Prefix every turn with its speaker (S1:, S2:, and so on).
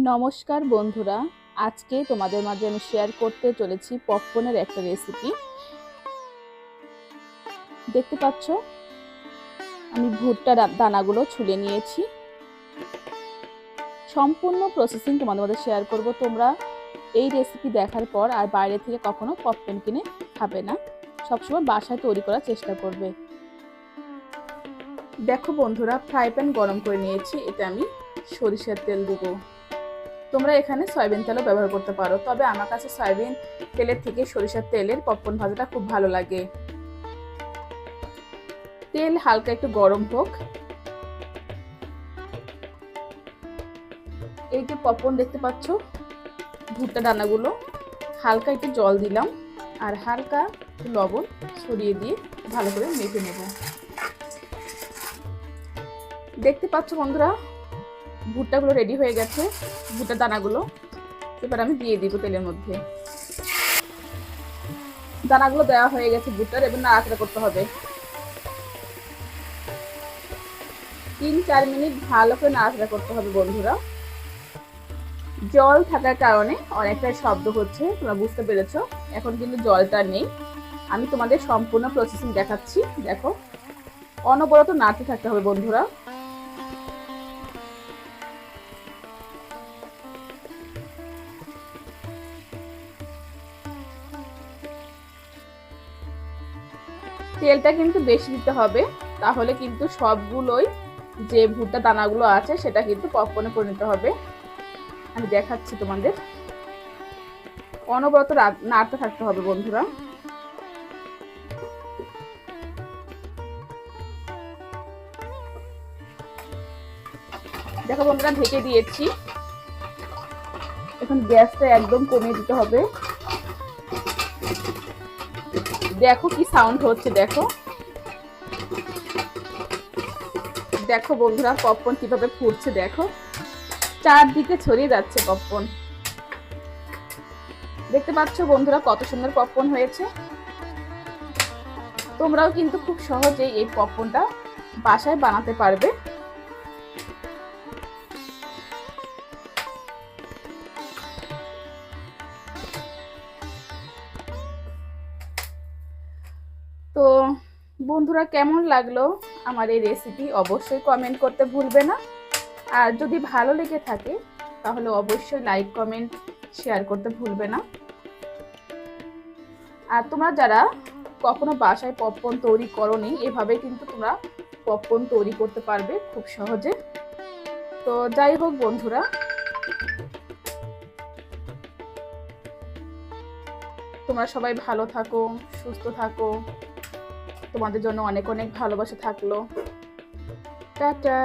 S1: নমস্কার বন্ধুরা, আজকে তোমাদের মাঝে আমি শেয়ার করতে চলেছি পপকর্নের একটা রেসিপি। দেখতে পাচ্ছ আমি ভুট্টা দানাগুলো ছুলে নিয়েছি। সম্পূর্ণ প্রসেসিং তোমাদের মাঝে শেয়ার করব। তোমরা এই রেসিপি দেখার পর আর বাইরে থেকে কখনো পপকর্ন কিনে খাবে না, সবসময় বাসায় তৈরি করার চেষ্টা করবে। দেখো বন্ধুরা, ফ্রাই প্যান গরম করে নিয়েছি, এতে আমি সরিষার তেল দেবো। তোমরা এখানে সয়াবিন তেলও ব্যবহার করতে পারো, তবে আমার কাছে সয়াবিন তেলের থেকে সরিষার তেলের পপকর্ন ভাজাটা খুব ভালো লাগে। তেল হালকা একটু গরম হোক। এই যে পপকর্ন দেখতে পাচ্ছ, ভুট্টা দানাগুলো হালকা একটু জল দিলাম আর হালকা লবণ ছড়িয়ে দিয়ে ভালো করে মেখে নেব। দেখতে পাচ্ছ বন্ধুরা, ভুট্টাগুলো রেডি হয়ে গেছে। ভুট্টা দানাগুলো এবার আমি দিয়ে দিব তেলের মধ্যে। দানাগুলো দেওয়া হয়ে গেছে ভুট্টার, এবার নাড়াচাড়া করতে হবে। 3-4 মিনিট ভালো করে নাড়াচাড়া করতে হবে বন্ধুরা। জল থাকার কারণে অনেকটা শব্দ হচ্ছে, তোমরা বুঝতে পেরেছো। এখন কিন্তু জলটা নেই। আমি তোমাদের সম্পূর্ণ প্রসেসিং দেখাচ্ছি। দেখো, অনবরত নাড়তে থাকতে হবে বন্ধুরা। তেলটা কিন্তু বেশি দিতে হবে, তাহলে কিন্তু সবগুলোই যে ভুট্টা দানাগুলো আছে সেটা কিন্তু পপকর্নে পরিণত হবে। আমি দেখাচ্ছি তোমাদের। অনবরত নাড়তে থাকতে হবে বন্ধুরা। দেখো বন্ধুরা, ঢেকে দিয়েছি। এখন গ্যাসটা একদম কমিয়ে দিতে হবে। দেখো কি সাউন্ড হচ্ছে, দেখো দেখো বন্ধুরা, পপকর্ন কিভাবে ফুটছে। দেখো, চারদিকে ছড়িয়ে যাচ্ছে পপকর্ন। দেখতে পাচ্ছ বন্ধুরা কত সুন্দর পপকর্ন হয়েছে। তোমরাও কিন্তু খুব সহজেই এই পপকর্নটা বাসায় বানাতে পারবে। তো বন্ধুরা, কেমন লাগলো আমার এই রেসিপি অবশ্যই কমেন্ট করতে ভুলবে না। আর যদি ভালো লেগে থাকে তাহলে অবশ্যই লাইক কমেন্ট শেয়ার করতে ভুলবে না। আর তোমরা যারা কখনো বাসায় পপকর্ন তৈরি করোনি, এভাবে কিন্তু তোমরা পপকর্ন তৈরি করতে পারবে খুব সহজে। তো যাই হোক বন্ধুরা, তোমরা সবাই ভালো থাকো, সুস্থ থাকো। তোমাদের জন্য অনেক অনেক ভালোবাসা থাকলো। টাটা।